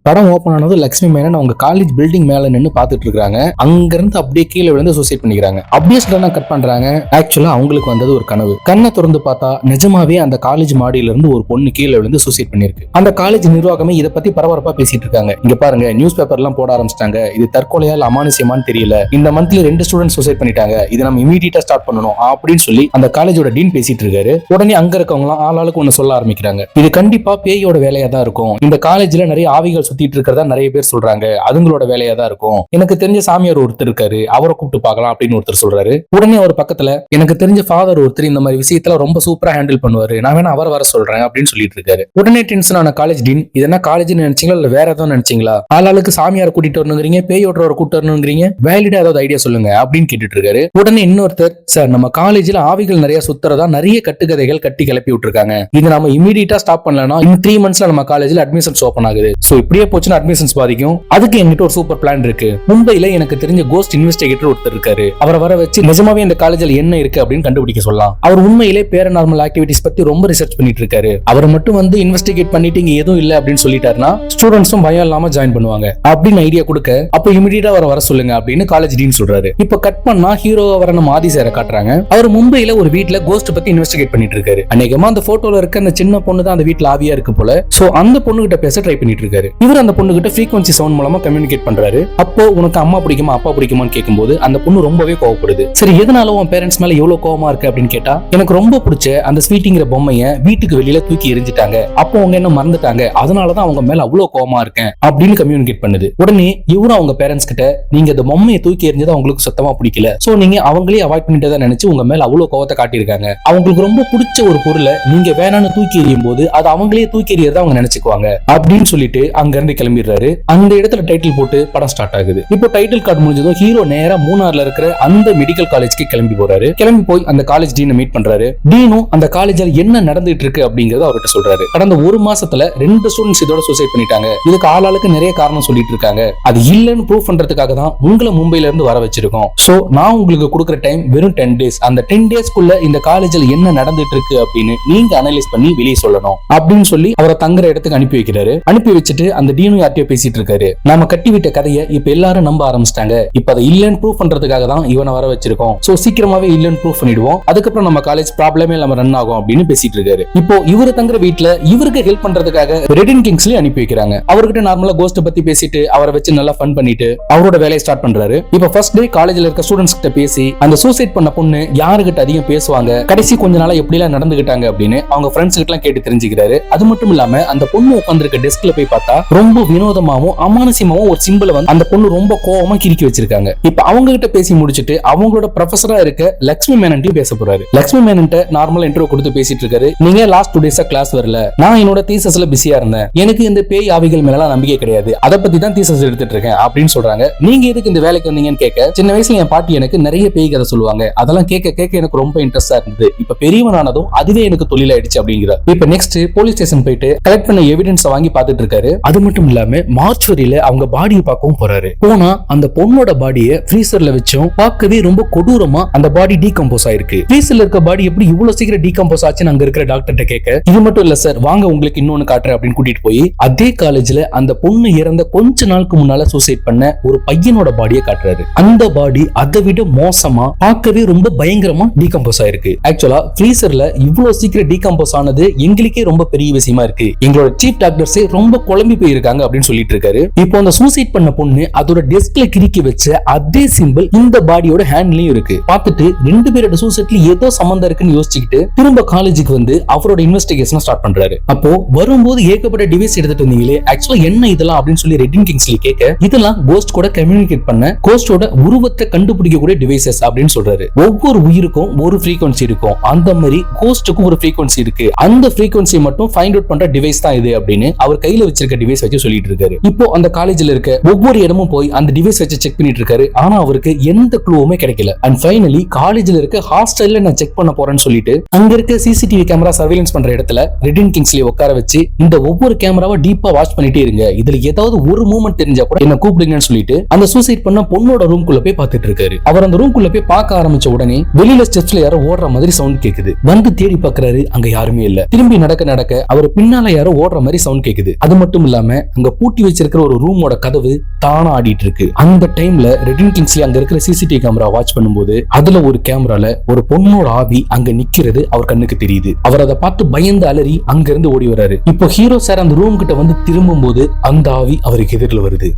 படம் ஓபன் ஆனது லட்சுமி மேனன் அவங்க காலேஜ் பில்டிங் மேல நின்னு பாத்துட்டு இருக்காங்க. அங்க இருந்து அப்படியே கீழே விழுந்து சூசைட் பண்ணிக்கிறாங்க. அப்படியே சடனா கட் பண்றாங்க. ஆக்சுவலா அவங்களுக்கு வந்தது ஒரு கனவு. கண்ணை திறந்து பார்த்தா நிஜமாவே அந்த காலேஜ் மாடியில இருந்து ஒரு பொண்ணு கீழே விழுந்து சூசைட் பண்ணிருக்கு. அந்த காலேஜ் நிர்வாகமே இதை பத்தி பரபரப்பா பேசிட்டு இருக்காங்க. இங்க பாருங்க, நியூஸ் பேப்பர் எல்லாம் போட ஆரம்பிச்சிட்டாங்க. இது தற்கொலையால் அமானுஷ்யமான்னு தெரியல. இந்த மந்த்ல 2 ஸ்டூடெண்ட் சூசைட் பண்ணிட்டாங்க. இதை நம்ம இமீடியட்டா ஸ்டார்ட் பண்ணணும் அப்படின்னு சொல்லி அந்த காலேஜோட டீன் பேசிட்டு இருக்காரு. உடனே அங்க இருக்கவங்க எல்லாம் ஆளாளுக்கு ஒண்ணு சொல்ல ஆரம்பிக்கிறாங்க. இது கண்டிப்பா பேயோட வேலையா தான் இருக்கும். இந்த காலேஜ்ல நிறைய ஆவிகள் சுத்திட்டு இருக்கிறதா நிறைய பேர் சொல்றாங்க. அதுங்களோட வேலையா தான் இருக்கும். எனக்கு தெரிஞ்ச சாமியார் ஒருத்தர் இருக்காரு, அவரை கூப்பிட்டு பார்க்கலாம் அப்படின்னு ஒருத்தர் சொல்றாரு. உடனே அவர் பக்கத்துல எனக்கு தெரிஞ்ச ஃபாதர் ஒருத்தர் இந்த மாதிரி விஷயத்துல ரொம்ப சூப்பரா ஹேண்டில் பண்ணுவாரு, நான் வேணா அவர் வர சொல்றேன் அப்படின்னு சொல்லிட்டு இருக்காரு. உடனே டென்ஷன் ஆன காலேஜ் டீன், இதென்ன காலேஜ் நினைச்சீங்களா இல்ல வேற ஏதாவது நினைச்சீங்களா? ஆளாளுக்கு சாமியார் கூட்டிட்டு வரணுங்கிறீங்க, பேயோட்டரை கூட்டு வரணுங்கிறீங்க, வேலிடா ஏதாவது ஐடியா சொல்லுங்க அப்படின்னு கேட்டுட்டு இருக்காரு. உடனே இன்னொருத்தர், சார் நம்ம காலேஜ்ல ஆவிகள் நிறைய சுத்துறதா நிறைய கட்டுக்கதைகள் கட்டி கிளப்பி விட்டுருக்காங்க. இது நம்ம இமீடியட்டா ஸ்டாப் பண்ணலன்னா in 3 monthsல நம்ம காலேஜ்ல அட்மிஷன்ஸ் ஓபன் ஆகுது. சோ இப்படியே போச்சுன்னா அட்மிஷன்ஸ் பாதிக்கும். அதுக்கு என்கிட்ட ஒரு சூப்பர் பிளான் இருக்கு. மும்பைல எனக்கு தெரிஞ்ச கோஸ்ட் இன்வெஸ்டிகேட்டர் ஒருத்தர் இருக்காரு. அவரை வர வச்சு நிஜமாவே இந்த காலேஜ்ல என்ன இருக்கு அப்படின்னு கண்டுபிடிக்க சொல்லலாம். அவர் உண்மையிலே பேரநார்மல் ஆக்டிவிட்டிஸ் பத்தி ரொம்ப ரிசர்ச் பண்ணிட்டு இருக்காரு. அவர் மட்டும் வந்து இன்வெஸ்டிகேட் பண்ணிட்டு இங்க எதுவும் இல்ல அப்படின்னு சொல்லிட்டாருன்னா ஸ்டூடெண்ட்ஸும் பயம் இல்லாம ஜாயின் பண்ணுவாங்க அப்படின்னு ஐடியா கொடுக்க, அப்ப இமிடியேட்டா வர சொல்லுங்க அப்படின்னு காலேஜ் டீன் சொல்றாரு. இப்ப கட் பண்ணா ஹீரோவா வர நம்ம ஆதி சாரை காட்டுறாங்க. அவர் மும்பைல ஒரு வீட்ல கோஸ்ட் பத்தி இன்வெஸ்டிகேட் பண்ணிட்டு இருக்காரு. அநேகமா அந்த போட்டோல இருக்க அந்த சின்ன பொண்ணு தான் அந்த வீட்ல ஆவியா இருக்கு போல. சோ அந்த பொண்ணு கிட்ட பேச ட்ரை பண்ணிட்டு இருக்காரு. இவர் அந்த பொண்ணு கிட்ட ஃப்ரீக்வன்சி சவுண்ட் மூலமா கம்யூனிகேட் பண்றாரு. அப்போ உனக்கு அம்மா பிடிக்குமா அப்பா பிடிக்குமான்னு கேட்கும்போது அந்த பொண்ணு ரொம்பவே கோவப்படுது. சரி, எதனால உன் பேரண்ட்ஸ் மேல எவ்வளவு கோவமா இருக்கு அப்படின்னு கேட்டா, எனக்கு ரொம்ப பிடிச்ச அந்த ஸ்வீட்டிங்கிற பொம்மைய வீட்டுக்கு வெளியில தூக்கி எரிஞ்சிட்டாங்க, அப்போ அவங்க என்ன மறந்துட்டாங்க, அதனாலதான் அவங்க மேல அவ்வளவு கோவமா இருக்கேன் அப்படின்னு கம்யூனிகேட் பண்ணுது. உடனே இவரும் அவங்க பேரண்ட்ஸ் கிட்ட, நீங்க அந்த பொம்மையை தூக்கி எரிஞ்சது அவங்களுக்கு சுத்தமா பிடிக்கல, சோ நீங்க அவங்களே அவாய்ட் பண்ணிட்டதா நினைச்சு உங்க மேல அவ்வளவு கோவத்தை காட்டியிருக்காங்க. அவங்களுக்கு ரொம்ப பிடிச்ச ஒரு பொருளை நீங்க வேணான்னு தூக்கி எறியும் போது அது அவங்களே தூக்கி எறியறத அவங்க நினைச்சுக்குவாங்க அப்படின்னு சொல்லிட்டு அங்க இருந்து கிளம்பிடுறாரு. அந்த இடத்துல டைட்டில் போட்டு படம் ஸ்டார்ட் ஆகுது. இப்போ டைட்டில் கார்டு முடிஞ்சதும் ஹீரோ நேரா மூணார்ல இருக்கிற அந்த மெடிக்கல் காலேஜ்க்கு கிளம்பி போறாரு. கிளம்பி போய் அந்த காலேஜ் டீனை மீட் பண்றாரு. டீனும் அந்த காலேஜ்ல என்ன நடந்துட்டு இருக்கு அப்படிங்கறத அவர்கிட்ட சொல்றாரு. கடந்த 1 மாசத்துல 2 ஸ்டூடெண்ட்ஸ் இதோட சூசைட் பண்ணிட்டாங்க. இதுக்கு ஆளாளுக்கு நிறைய காரணம் சொல்லிட்டு இருக்காங்க. அது இல்லன்னு ப்ரூவ் பண்றதுக்காக தான் உங்களை மும்பைல இருந்து வர வச்சிருக்கோம். சோ நான் உங்களுக்கு கொடுக்குற டைம் வெறும் 10 days. அந்த 10 daysக்குள்ள இந்த காலேஜ்ல என்ன நடந்துட்டு இருக்கு அப்படின்னு நீங்க அனலைஸ் பண்ணி வெளியே சொல்லணும் அப்படின்னு சொல்லி அவரை தங்குற இடத்துக்கு அனுப்பி வைக்கிறாரு. அனுப்பி வச்சுட்டு அந்த டீனும் யார்ட்டையோ பேசிட்டு இருக்காரு. நாம கட்டிவிட்ட கதையை இப்ப எல்லாரும் நம்ப ஆரம்பிச்சிட்டாங்க. இப்ப அதை இல்லன்னு ப்ரூவ் பண்றதுக்காக தான் இவனை வர வச்சிருக்கோம். சோ சீக்கிரமாவே இல்லன்னு ப்ரூவ் பண்ணிடுவோம். அதுக்கப்புறம் நம்ம காலேஜ் ப்ராப்ளமே நம்ம ரன் ஆகும் அப்படின்னு பேசிட்டு இருக்காரு. இப்போ இவரு தங்குற வீட்டுல இவருக்கு ஹெல்ப் பண்றதுக்காக ரெடின் கிங்ஸ்லி அனுப்பி வைக்கிறாங்க. அவர்கிட்ட நார்மலா கோஸ்ட் பத்தி பேசிட்டு அவரை வச்சு நல்லா ஃபன் பண்ணிட்டு அவரோட வேலையை ஸ்டார்ட் பண்றாரு. இப்ப ஃபர்ஸ்ட் டே காலேஜ்ல இருக்க ஸ்டூடெண்ட்ஸ் கிட்ட பேசி அந்த சூசைட் பண்ண பொண்ணு யாருகிட்ட அதிகம் பேசுவாங்க, கடைசி கொஞ்ச நாளா எப்படி எல்லாம் நடந்துகிட்டாங்க அப்படின்னு அவங்க ஃப்ரெண்ட்ஸ் கிட்ட எல்லாம் கேட்டு தெரிஞ்சுக்கிறாரு. அது மட்டும் இல்லாம அந்த பொண்ணு உட்கார்ந்திருக்க டெஸ்க்ல போய் பார்த்தா ரொம்ப வினோதமாவும் அமானுஷ்யமாவும் ஒரு சிம்பிளை வந்து அந்த பொண்ணு ரொம்ப கோவமா கிறுக்கி வச்சிருக்காங்க. இப்ப அவங்க கிட்ட பேசி முடிச்சிட்டு அவங்களோட ப்ரொஃபஸரா இருக்க லட்சுமி மேனன்ட்டையும் பேச போறாரு. லட்சுமி மேனன்ட்ட நார்மலா இன்ட்ரோ கொடுத்து பேசிட்டு இருக்காரு. நீங்க லாஸ்ட் 2 days கிளாஸ் வரல, நான் என்னோட தீசஸ்ல பிஸியா இருந்தேன், எனக்கு இந்த பேய் ஆவிகள் மேல நம்பிக்கை கிடையாது, அதை பத்தி தான் தீசஸ் எடுத்துட்டு இருக்கேன் அப்படின்னு சொல்றாங்க. நீங்க எதுக்கு இந்த வேலைக்கு வந்தீங்கன்னு கேட்க, சின்ன வயசுல என் பாட்டி எனக்கு நிறைய பேய் கதை சொல்லுவாங்க, அதெல்லாம் கேட்க கேட்க எனக்கு ரொம்ப இன்ட்ரெஸ்டா இருந்தது, இப்ப பெரியவனானதும் அதுவே எனக்கு தொழிலாயிடுச்சு அப்படிங்கிற. இப்ப நெக்ஸ்ட் போலீஸ் ஸ்டேஷன் போயிட்டு கலெக்ட் பண்ண எவிடன்ஸ் வாங்கி பாத்துட்டு இருக்காரு. அது மட்டும் இல்லாம மார்ச்சுவரியில அவங்க பாடியை பார்க்கவும் போறாரு. போனா அந்த பொண்ணோட பாடியை ஃப்ரீசர்ல வச்சும் பார்க்கவே ரொம்ப கொடூரமா அந்த பாடி டீகம்போஸ் ஆயிருக்கு. ஃப்ரீசர்ல இருக்க பாடி எப்படி இவ்வளவு சீக்கிரம் டீகம்போஸ் ஆச்சுன்னு அங்க இருக்கிற டாக்டர்கிட்ட கேட்க, இது மட்டும் இல்ல சார், வாங்க உங்களுக்கு இன்னொன்னு காட்டுறேன் அப்படின்னு கூட்டிட்டு போய் அதே காலேஜ்ல அந்த பொண்ணு இறந்த கொஞ்ச நாளுக்கு முன்னால சூசைட் பண்ண ஒரு பையனோட பாடியை காட்டுறாரு. அந்த பாடி அதை விட மோசமா பார்க்கவே ரொம்ப பயங்கரமா டீகம்போஸ் ஆயிருக்கு. ஆக்சுவலா ஃப்ரீசர்ல இவ்வளவு சீக்கிரம் டீகம்போஸ் ஆனது எங்களுக்கே ரொம்ப பெரிய விஷயமா இருக்கு. எங்களோட சீஃப் டாக்டர்ஸே ரொம்ப குழம்பி போயிருக்காங்க அப்படின்னு சொல்லிட்டு இருக்காரு. இப்போ அந்த சூசைட் பண்ண பொண்ணு அதோட டெஸ்க்ல கிறுக்கி வச்ச அதே சிம்பிள் இந்த பாடியோட ஹேண்ட்லயும் இருக்கு. பார்த்துட்டு 2 பேரோட சூசைட்ல ஏதோ சம்பந்தம் இருக்குன்னு யோசிச்சுக்கிட்டு திரும்ப காலேஜுக்கு வந்து அவரோட இன்வெஸ்டிகேஷன் ஸ்டார்ட் பண்றாரு. அப்போ வரும்போது ஏகப்பட்ட டிவைஸ் எடுத்துட்டு வந்தீங்களே, ஆக்சுவலா என்ன இதெல்லாம் அப்படின்னு சொல்லி ரெடின் கிங்ஸ்லி கேட்க, இதெல்லாம் கோஸ்ட் கூட கம்யூனிகேட் பண்ண கோஸ்டோட உருவத்தை கண்டுபிடிக்கக்கூடிய டிவைசஸ் அப்படின்னு சொல்றாரு. ஒவ்வொரு உயிருக்கும் ஒரு ஃப்ரீக்வன்சி இருக்கும், அந்த மாதிரி கோஸ்டுக்கும் ஒரு ஃப்ரீக்வன்சி இருக்கு, அந்த ஃப்ரீக்வன்சி மட்டும் ஃபைண்ட் அவுட் பண்ற டிவைஸ் தான் இது அப்படின்னு அவர் கையில வச்சிருக்க டிவைஸ் வச்சு சொல்லிட்டு இருக்காரு. இப்போ அந்த காலேஜ்ல இருக்க ஒவ்வொரு இடமும் போய் அந்த டிவைஸ் வச்சு செக் பண்ணிட்டு இருக்காரு. ஆனா அவருக்கு எந்த க்ளூவுமே கிடைக்கல. அண்ட் ஃபைனலி காலேஜ்ல இருக்க ஹாஸ்டல்ல நான் செக் பண்ண போறேன்னு சொல்லிட்டு அங்க இருக்க சிசிடிவி கேமரா சர்வேலன்ஸ் பண்ற இடத்துல ரெடின் கிங்ஸ்லி உட்கார வச்சு இந்த ஒவ்வொரு கேமராவை டீப்பா வாட்ச் பண்ணிட்டே இருங்க, இதுல ஏதாவது ஒரு மூவ்மெண்ட் தெரிஞ்சா கூட என்ன கூப்பிடுங்கன்னு சொல்லிட்டு அந்த சூசைட் பண்ண பொண்ணோட ரூம்குள்ள போய் பார்த்துட்டு இருக்காரு. அவர் அந்த ரூம்குள்ள போய் பார்க்க ஆரம்பிச்ச உடனே வெளியில ஸ்டெப்ஸ்ல யாரோ ஓடுற மாதிரி சவுண்ட் கேக்குது. வந்து தேடி பார்க்கறாரு, அங்க யாருமே இல்ல. திரும்பி நடக்க நடக்க அவர் பின்னால யாரோ ஓடுற மாதிரி சவுண்ட் கேக்குது. அது மட்டும் இல்லாம இல்லாம அங்க பூட்டி வச்சிருக்கிற ஒரு ரூமோட கதவு தானா ஆடிட்டு இருக்கு. அந்த டைம்ல ரெடின் கிங்ஸ்லி அங்க இருக்கிற சிசிடிவி கேமரா வாட்ச் பண்ணும்போது அதுல ஒரு கேமரால ஒரு பொண்ணோட ஆவி அங்க நிக்கிறது அவர் கண்ணுக்கு தெரியுது. அவர் அதை பார்த்து பயந்து அலறி அங்க இருந்து ஓடி வராரு. இப்போ ஹீரோ சார் அந்த ரூம் கிட்ட வந்து திரும்பும் போது அந்த ஆவி அவருக்கு எதிரில் வருது.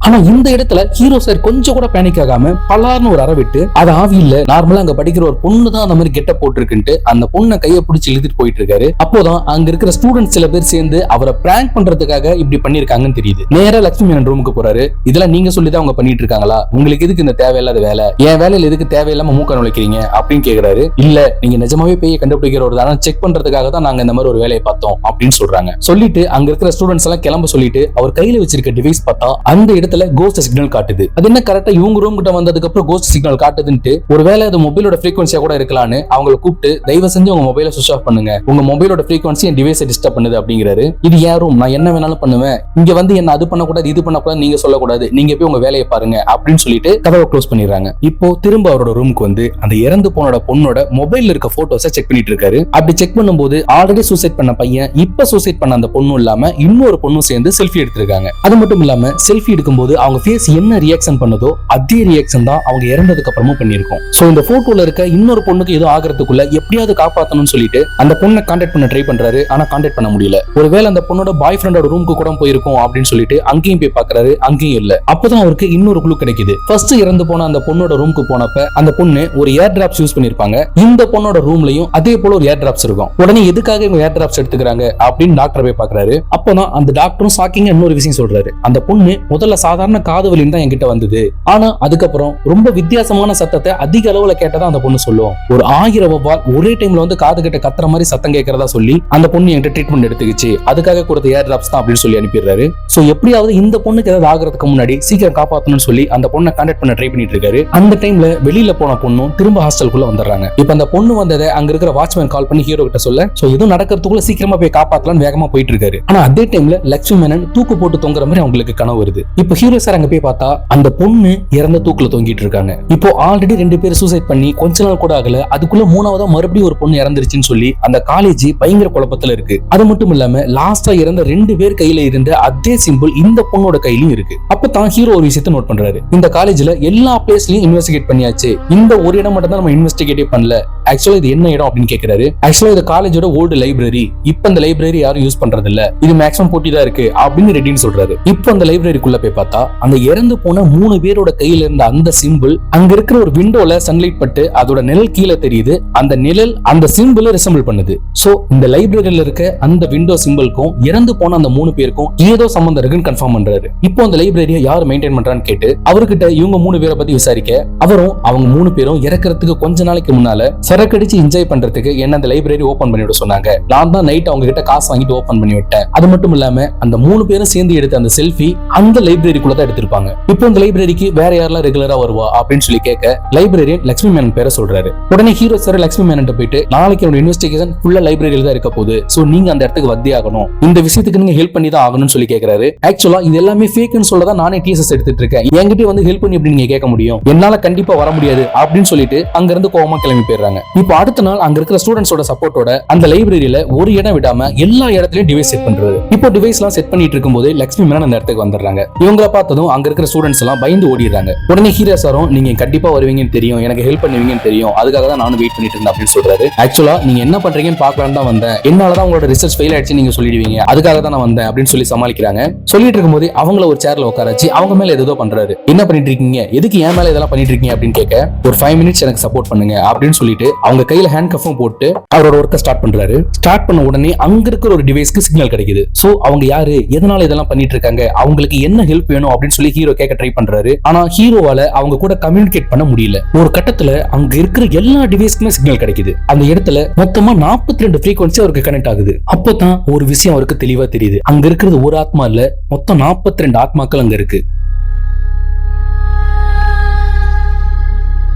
ஆனா இந்த இடத்துல ஹீரோ சார் கொஞ்சம் கூட பேனிக் ஆகாம பலார்னு ஒரு அறை விட்டு அது ஆவி இல்ல, நார்மலா அங்க படிக்கிற ஒரு பொண்ணு தான் அந்த மாதிரி கெட்ட போட்டுருக்குன்ட்டு அந்த பொண்ணை கையை பிடிச்சி இழுத்துட்டு போயிட்டு இருக்காரு. அப்போதான் அங்க இருக்கிற ஸ்டூடெண்ட்ஸ் சில பேர் சேர்ந்து அவரை பிராங்க் பண்றதுக்காக இப்படி பண்ணிருக்காங்கன்னு தெரியுது. நேரா லட்சுமி மேனன் ரூமுக்கு போறாரு. இதெல்லாம் நீங்க சொல்லிதான் அவங்க பண்ணிட்டு இருக்காங்களா, உங்களுக்கு எதுக்கு இந்த தேவையில்லாத வேலை, என் வேலையில எதுக்கு தேவையில்லாம மூக்க நுழைக்கிறீங்க அப்படின்னு கேக்குறாரு. இல்ல நீங்க நிஜமாவே பேயை கண்டுபிடிக்கிறவர் தானே, செக் பண்றதுக்காக தான் நாங்க இந்த மாதிரி ஒரு வேலையை பார்த்தோம் அப்படின்னு சொல்றாங்க. சொல்லிட்டு அங்க இருக்கிற ஸ்டூடெண்ட்ஸ் எல்லாம் கிளம்ப சொல்லிட்டு அவர் கையில வச்சிருக்க டிவைஸ் பார்த்தா அந்த இடத்துல கோஸ்ட் சிக்னல் காட்டுது. அது என்ன கரெக்டா இவங்க ரூம் கிட்ட வந்ததுக்கு அப்புறம் கோஸ்ட் சிக்னல் காட்டுதுன்னு ஒருவேளை அது மொபைலோட ஃப்ரீக்வன்சியா கூட இருக்கலாம்னு அவங்களை கூப்பிட்டு தயவு செஞ்சு உங்க மொபைலை சுவிட்ச் ஆஃப் பண்ணுங்க, உங்க மொபைலோட ஃப்ரீக்வன்சி என் டிவைஸை டிஸ்டர்ப் பண்ணுது அப்படிங்கிறாரு. இது ஏன் ரூம், நான் என்ன வேணாலும் பண்ணுவேன், இங்க வந்து என்ன அது பண்ணக்கூடாது இது பண்ணக்கூடாது நீங்க சொல்லக்கூடாது, நீங்க போய் உங்க வேலையை பாருங்க அப்படின்னு சொல்லிட்டு கதவை க்ளோஸ் பண்ணிடுறாங்க. இப்போ திரும்ப அவரோட ரூமுக்கு வந்து அந்த இறந்து போனோட பொண்ணோட மொபைல்ல இருக்க போட்டோஸை செக் பண்ணிட்டு இருக்காரு. அப்படி செக் பண்ணும்போது ஆல்ரெடி சூசைட் பண்ண பையன் இப்ப சூசைட் பண்ண அந்த பொண்ணும் இல்லாம இன்னொரு பொண்ணும் சேர்ந்து செல்ஃபி எடுத்திருக்காங்க. அது மட்டும் இல்லாம செல்ஃபி எடுக்கும்போது அவங்க ஃபேஸ் என்ன ரியாக்ஷன் பண்ணுதோ அதே ரியாக்ஷன் தான் அவங்க இறந்ததுக்கு அப்புறமும் பண்ணிருக்கோம். சோ இந்த போட்டோல இருக்க இன்னொரு பொண்ணுக்கு ஏதோ ஆகிறதுக்குள்ள எப்படியாவது காப்பாத்தணும்னு சொல்லிட்டு அந்த பொண்ணை கான்டாக்ட் பண்ண ட்ரை பண்றாரு. ஆனா கான்டாக்ட் பண்ண முடியல. ஒருவேளை அந்த பொண்ணோட பாய் ஃப்ரெண்டோட ரூமுக்கு கூட போயிருக்கும் அப்படின்னு சொல்லிட்டு அங்கேயும் போய் பாக்குறாரு, அங்கேயும் இல்ல. அப்பதான் அவருக்கு இன்னொரு குழு கிடைக்குது. ஃபர்ஸ்ட் இறந்து போன அந்த பொண்ணோட ரூமுக்கு போனப்ப அந்த பொண்ணு ஒரு ஏர் டிராப்ஸ் யூஸ் பண்ணிருப்பாங்க. இந்த பொண்ணோட ரூம்லயும் அதே போல ஒரு ஏர் டிராப்ஸ் இருக்கும். உடனே எதுக்காக இவங்க ஏர் டிராப்ஸ் எடுத்துக்கிறாங்க அப்படின்னு டாக்டர் போய் பாக்குறாரு. அப்பதான் அந்த டாக்டரும் ஷாக்கிங்கா இன்னொரு விஷயம் சொல்றாரு. அந்த பொண்ணு முதல்ல சாதாரண காது வலின்னு தான் என்கிட்ட வந்தது, ஆனா அதுக்கப்புறம் ரொம்ப வித்தியாசமான சத்தத்தை அதிக அளவுல கேட்டதா அந்த பொண்ணு சொல்லுவோம். ஒரு 1000 வவ்வால் ஒரே டைம்ல வந்து காது கிட்ட கத்துற மாதிரி சத்தம் கேட்கறதா சொல்லி அந்த பொண்ணு என்கிட்ட ட்ரீட்மெண்ட் எடுத்துக்கிச்சு, அதுக்காக கொடுத்த ஏர் டிராப்ஸ் தான் அப்படின்னு சொல்லி அனுப்பிடுறாரு. சோ எப்படியாவது இந்த பொண்ணுக்கு ஏதாவது ஆகிறதுக்கு முன்னாடி சீக்கிரம் காப்பாத்தணும்னு சொல்லி அந்த பொண்ணை கான்டாக்ட் பண்ண ட்ரை பண்ணிட்டு இருக்காரு. அந்த டைம்ல வெளியில போன பொண்ணும் திரும்ப ஹாஸ்டலுக்குள்ள வந்துடுறாங்க. இப்ப அந்த பொண்ணு வந்ததை அங்க இருக்கிற வாட்ச்மேன் கால் பண்ணி ஹீரோ கிட்ட சொல்ல, சோ எதுவும் நடக்கிறதுக்குள்ள சீக்கிரமா போய் காப்பாத்தலாம் வேகமா போயிட்டு இருக்காரு. ஆனா அதே டைம்ல லட்சுமி மேனன் தூக்கு போட்டு தொங்குற மாதிரி அவங்களுக்கு கனவு வருது. இப்ப ஹீரோ சார் அங்க போய் பார்த்தா அந்த பொண்ணு இறந்த தூக்குல தொங்கிட்டு இருக்காங்க. இப்போ ஆல்ரெடி 2 பேர் சூசைட் பண்ணி கொஞ்ச நாள் கூட ஆகல, அதுக்குள்ள 3ஆவதா மறுபடியும் ஒரு பொண்ணு இறந்துருச்சுன்னு சொல்லி அந்த காலேஜ் பயங்கர குழப்பத்துல இருக்கு. அது மட்டும் இல்லாம லாஸ்டா இறந்த 2 பேர் கையில இருந்த அதே சிம்பிள் இந்த பொண்ணோட கையிலும் இருக்கு. அப்பதான் ஹீரோ ஒரு விஷயத்தை நோட் பண்றாரு. இந்த காலேஜ்ல எல்லா பிளேஸ்லயும் இன்வெஸ்டிகேட் பண்ணியாச்சு, இந்த ஒரு இடம் மட்டும் தான் நம்ம இன்வெஸ்டிகேட்டே பண்ணல. ஆக்சுவலா இது என்ன இடம் அப்படின்னு கேக்குறாரு. ஆக்சுவலா இது காலேஜோட ஓல்டு லைப்ரரி, இப்ப இந்த லைப்ரரி யாரும் யூஸ் பண்றது இல்ல, இது மேக்ஸிமம் போட்டி தான் இருக்கு அப்படின்னு ரெட்டின்னு சொல்றாரு. இப்போ அந்த லைப்ரரிக்குள்ள போய் பார்த்தா அந்த இறந்து போன 3 பேரோட கையில இருந்த அந்த சிம்பிள் அங்க இருக்கிற ஒரு விண்டோல சன்லைட் பட்டு அதோட நிழல் கீழே தெரியுது. அந்த நிழல் அந்த சிம்பிளை ரிசம்பிள் பண்ணுது. சோ இந்த லைப்ரரியில இருக்க அந்த விண்டோ சிம்பிள்க்கும் இறந்து போன அந்த 3 பேருக்கும் ஏதோ சம்பந்தம் இருக்குன்னு கன்ஃபார்ம் பண்றாரு. இப்போ அந்த லைப்ரரியை யார் மெயின்டைன் பண்றான்னு கேட்டு அவர்கிட்ட இவங்க 3 பேரை பத்தி விசாரிக்க அவரும் அவங்க 3 பேரும் இறக்கிறதுக்கு கொஞ்ச நாளைக்கு முன்னால சரக்கடிச்சு என்ஜாய் பண்றதுக்கு என்ன அந்த லைப்ரரி ஓபன் பண்ணிவிட சொன்னாங்க. நான் தான் நைட் அவங்க கிட்ட காசு வாங்கிட்டு ஓபன் பண்ணி விட்டேன். அது மட்டும் இல்லாம அந்த 3 பேரும் சேர்ந்து எடுத்த அந்த செல்ஃபி அந்த லைப்ரரிக்குள்ள தான் எடுத்திருப்பாங்க. இப்போ இந்த லைப்ரரிக்கு வேற யாரெல்லாம் ரெகுலரா வருவா அப்படின்னு சொல்லி கேட்க லைப்ரரியன் லட்சுமி மேனன் பேரை சொல்றாரு. உடனே ஹீரோ சார் லட்சுமி மேனன் போயிட்டு நாளைக்கு என்னோட இன்வெஸ்டிகேஷன் ஃபுல்லா லைப்ரரியில தான் இருக்க போகுது, சோ நீங்க அந்த இடத்துக்கு வந்தே ஆகணும், இந்த விஷயத்துக்கு நீங்க ஹெல்ப் பண்ணி தான் ஆகணும்னு சொல்லி கேட்கறாரு. ஆக்சுவலா இது எல்லாமே ஃபேக்னு சொல்லதான் நானே டிஎஸ்எஸ் எடுத்துட்டு இருக்கேன், என்கிட்ட வந்து ஹெல்ப் பண்ணி எப்படி நீங்க கேட்க முடியும், என்னால கண்டிப்பா வர முடியாது அப்படின்னு சொல்லிட்டு அங்க இருந்து கோவமா கிளம்பி போயிடுறாங்க. இப்போ அடுத்த நாள் அங்க இருக்கிற ஸ்டூடெண்ட்ஸோட சப்போர்ட்டோட அந்த லைப்ரரியில ஒரு இடம் விடாம எல்லா இடத்துலயும் டிவைஸ் செட் பண்றது. இப்போ டிவைஸ் எல்லாம் செட் பண்ணிட்டு இருக்கும்போது லட்சுமி மேனன் அந்த இடத்துக்கு வந்துடுறாங்க. இவங்கள பார்த்ததும் அங்க இருக்கிற ஸ்டூடெண்ட்ஸ் எல்லாம் பயந்து ஓடிடுறாங்க. உடனே ஹீரோ சாரும் நீங்க கண்டிப்பா வருவீங்கன்னு தெரியும், எனக்கு ஹெல்ப் பண்ணுவீங்கன்னு தெரியும், அதுக்காக தான் நானும் வெயிட் பண்ணிட்டு இருந்தேன் அப்படின்னு சொல்றாரு. ஆக்சுவலா நீங்க என்ன பண்றீங்கன்னு பார்க்கலான்னு தான் வந்தேன், என்னாலதான் உங்களோட ரிசர்ச் ஃபெயில் ஆயிடுச்சு நீங்க சொல்லிடுவீங்க, அதுக்காக தான் நான் வந்தேன் அப்படின்னு சொல்லி சமாளிக்கிறாங்க. சொல்லிட்டு இருக்கும்போது அவங்கள ஒரு சேர்ல உட்காராச்சு அவங்க மேல ஏதோ பண்றாரு. என்ன பண்ணிட்டு இருக்கீங்க, எதுக்கு என் மேல இதெல்லாம் பண்ணிட்டு இருக்கீங்க அப்படின்னு கேட்க ஒரு 5 மினிட்ஸ் எனக்கு சப்போர்ட் பண்ணுங்க அப்படின்னு சொல்லிட்டு அவங்க கையில ஹேண்ட் கஃபும் போட்டு அவரோட ஒர்க்கை ஸ்டார்ட் பண்றாரு. ஸ்டார்ட் பண்ண உடனே அங்க இருக்கிற ஒரு டிவைஸ்க்கு சிக்னல் கிடைக்குது. சோ அவங்க யாரு, எதனால இதெல்லாம் பண்ணிட்டு இருக்காங்க, அவங்களுக்கு என்ன ஹெல்ப் வேணும் அப்படின்னு சொல்லி ஹீரோ கேட்க ட்ரை பண்றாரு. ஆனா ஹீரோவால அவங்க கூட கம்யூனிகேட் பண்ண முடியல. ஒரு கட்டத்துல அங்க இருக்கிற எல்லா டிவைஸ்க்குமே சிக்னல் கிடைக்குது. அந்த இடத்துல மொத்தமா 42 ஃப்ரீக்வன்சி அவருக்கு கனெக்ட் ஆகுது. அப்பதான் ஒரு விஷயம் அவருக்கு தெளிவா தெரியுது. அங்க இருக்கிறது ஒரு ஆத்மா இல்ல, மொத்தம் 42 ஆத்மாக்கள் அங்க இருக்கு.